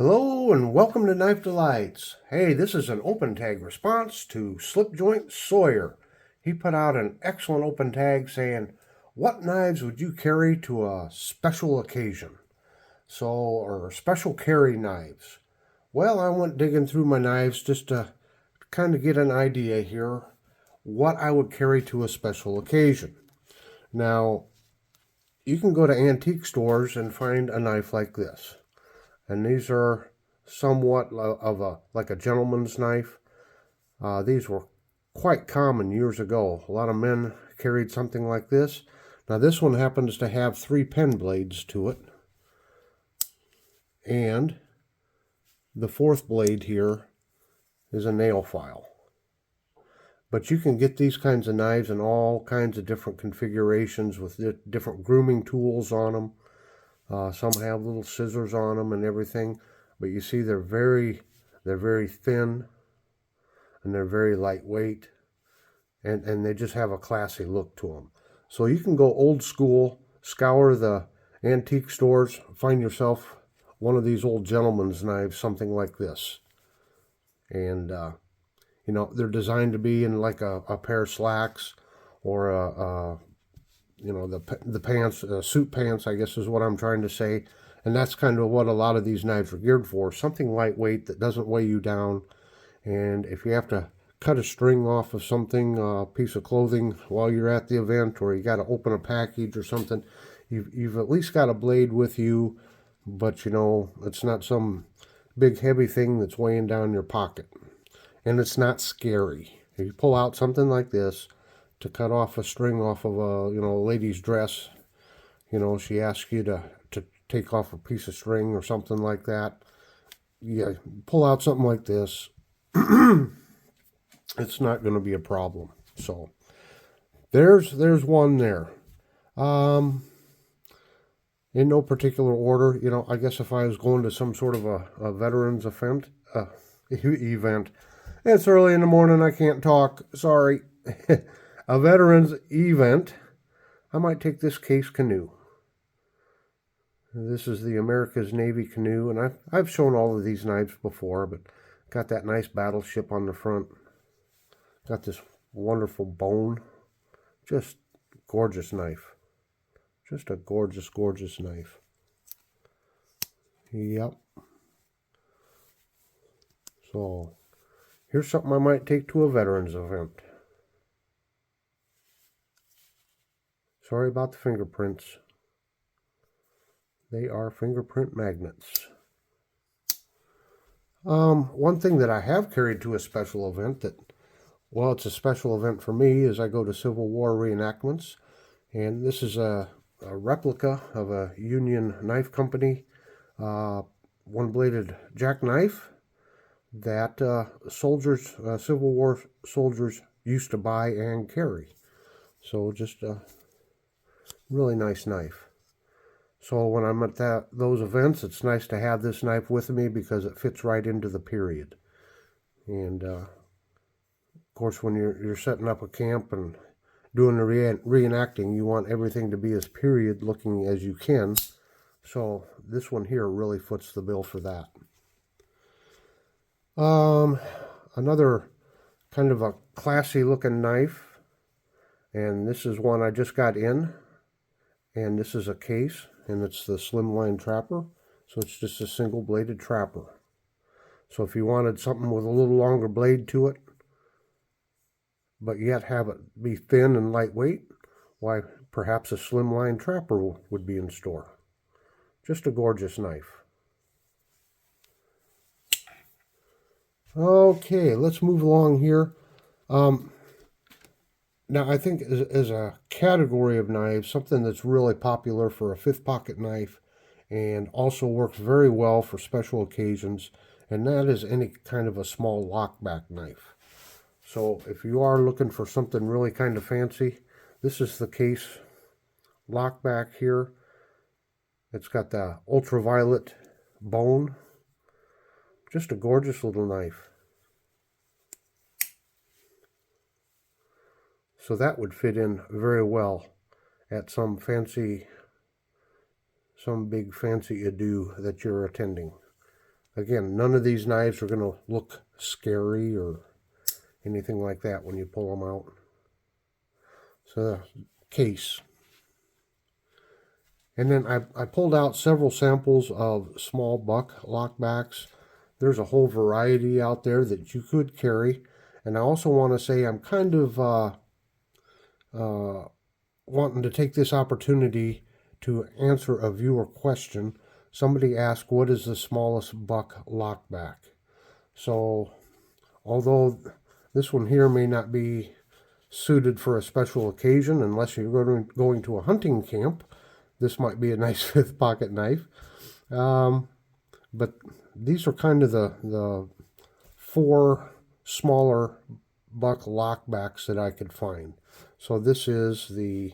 Hello and welcome to Knife Delights. Hey, this is an open tag response to Joint Sawyer. He put out an excellent open tag saying, what knives would you carry to a special occasion? Or special carry knives. Well, I went digging through my knives just to kind of get an idea here what I would carry to a special occasion. Now, you can go to antique stores and find a knife like this. And these are somewhat of like a gentleman's knife. These were quite common years ago. A lot of men carried something like this. Now this one happens to have 3 pen blades to it. And the 4th blade here is a nail file. But you can get these kinds of knives in all kinds of different configurations with different grooming tools on them. Some have little scissors on them and everything, but you see they're very thin and they're very lightweight, and they just have a classy look to them. So you can go old school, scour the antique stores, find yourself one of these old gentleman's knives, something like this. And you know, they're designed to be in like a pair of slacks or you know, the pants, suit pants, I guess is what I'm trying to say. And that's kind of what a lot of these knives are geared for. Something lightweight that doesn't weigh you down. And if you have to cut a string off of something, a piece of clothing while you're at the event, or you got to open a package or something, you've at least got a blade with you. But, you know, it's not some big heavy thing that's weighing down your pocket. And it's not scary. If you pull out something like this, to cut off a string off of a, you know, a lady's dress, you know, she asks you to take off a piece of string or something like that. Yeah, pull out something like this. It's not going to be a problem. So there's one there. In no particular order, you know, I guess if I was going to some sort of a veterans event, it's early in the morning, I can't talk, sorry. A veterans event, I might take this case Canoe. This is the America's Navy Canoe, and I've shown all of these knives before, but got that nice battleship on the front. Got this wonderful bone. Just gorgeous knife. Just a gorgeous, gorgeous knife. Yep. So, here's something I might take to a veterans event. Sorry about the fingerprints. They are fingerprint magnets. One thing that I have carried to a special event that, well, it's a special event for me, is I go to Civil War reenactments. And this is a replica of a Union knife company, one-bladed jackknife that soldiers, Civil War soldiers used to buy and carry. So just really nice knife. So when I'm at those events, it's nice to have this knife with me because it fits right into the period. And of course, when you're setting up a camp and doing the reenacting, you want everything to be as period looking as you can. So this one here really foots the bill for that. Another kind of a classy looking knife, and this is one I just got in. And this is a case, and it's the Slimline Trapper. So it's just a single-bladed trapper. So if you wanted something with a little longer blade to it, but yet have it be thin and lightweight, why, perhaps a Slimline Trapper would be in store. Just a gorgeous knife. Okay, let's move along here. Now, I think as a category of knives, something that's really popular for a 5th pocket knife and also works very well for special occasions, and that is any kind of a small lockback knife. So if you are looking for something really kind of fancy, this is the case lockback here. It's got the ultraviolet bone. Just a gorgeous little knife. So that would fit in very well at some big fancy ado that you're attending. Again, none of these knives are going to look scary or anything like that when you pull them out. So the case. And then I pulled out several samples of small buck lockbacks. There's a whole variety out there that you could carry. And I also want to say I'm kind of wanting to take this opportunity to answer a viewer question. Somebody asked, what is the smallest buck lockback? So, although this one here may not be suited for a special occasion unless you're going to a hunting camp, this might be a nice fifth pocket knife. But these are kind of the 4 smaller buck lockbacks that I could find. So this is the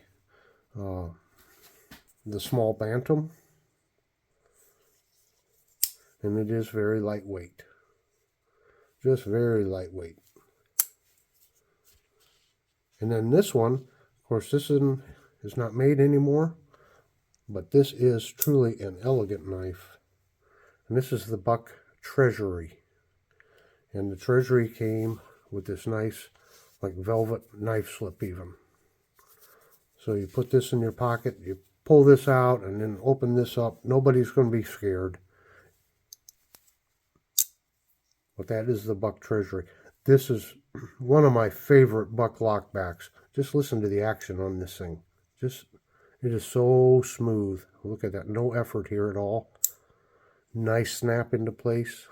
small bantam, and it is very lightweight, just very lightweight. And then this one, of course, this is not made anymore, but this is truly an elegant knife. And this is the Buck Treasury. And the Treasury came with this nice, like velvet knife slip even. So you put this in your pocket, you pull this out, and then open this up. Nobody's going to be scared. But that is the Buck Treasury. This is one of my favorite buck lockbacks. Just listen to the action on this thing. It is so smooth. Look at that. No effort here at all. Nice snap into place.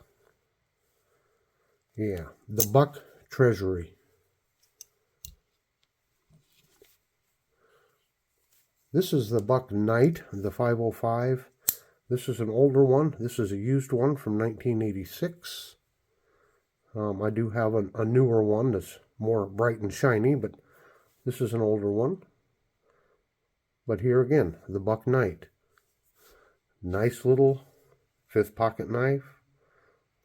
Yeah, the Buck Treasury. This is the Buck Knight, the 505. This is an older one. This is a used one from 1986. I do have a newer one that's more bright and shiny, but this is an older one. But here again, the Buck Knight. Nice little fifth pocket knife,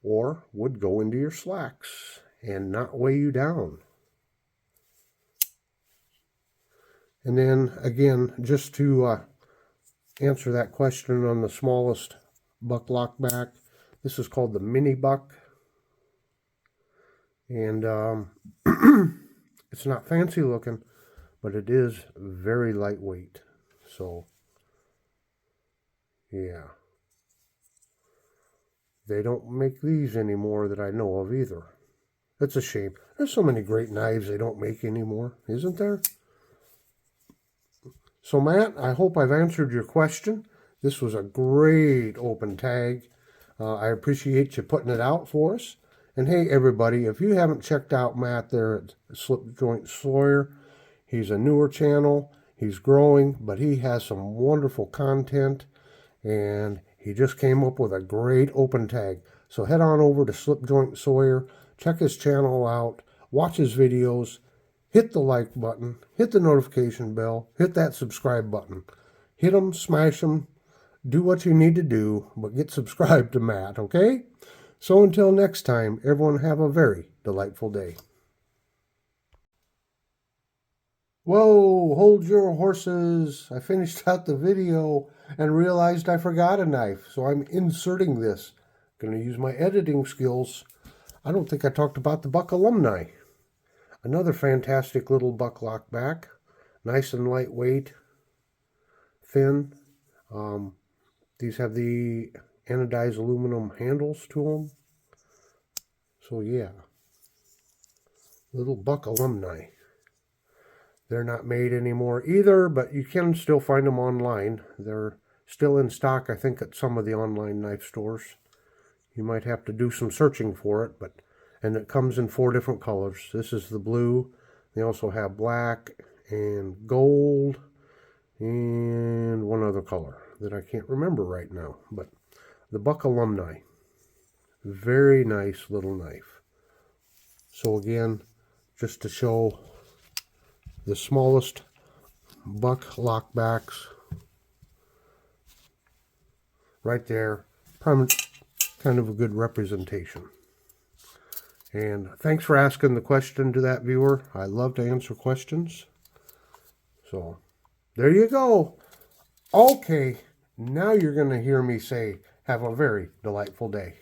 or would go into your slacks and not weigh you down. And then again, just to answer that question on the smallest buck lockback, this is called the Mini Buck. And it's not fancy looking, but it is very lightweight. So, yeah. They don't make these anymore that I know of either. That's a shame. There's so many great knives they don't make anymore, isn't there? So, Matt, I hope I've answered your question. This was a great open tag. I appreciate you putting it out for us. And hey, everybody, if you haven't checked out Matt there at Joint Sawyer, he's a newer channel. He's growing, but he has some wonderful content. And he just came up with a great open tag. So head on over to Joint Sawyer, check his channel out, watch his videos, hit the like button, hit the notification bell, hit that subscribe button. Hit them, smash them, do what you need to do, but get subscribed to Matt, okay? So until next time, everyone have a very delightful day. Whoa, hold your horses. I finished out the video and realized I forgot a knife, so I'm inserting this. Going to use my editing skills. I don't think I talked about the Buck Alumni. Another fantastic little buck lockback. Nice and lightweight, thin. These have the anodized aluminum handles to them. So yeah, little Buck Alumni. They're not made anymore either, but you can still find them online. They're still in stock, I think, at some of the online knife stores. You might have to do some searching for it, and it comes in 4 different colors. This is the blue. They also have black and gold and one other color that I can't remember right now. But the Buck Alumni. Very nice little knife. So again, just to show the smallest buck lockbacks right there. Kind of a good representation. And thanks for asking the question to that viewer. I love to answer questions. So there you go. Okay, now you're going to hear me say, have a very delightful day.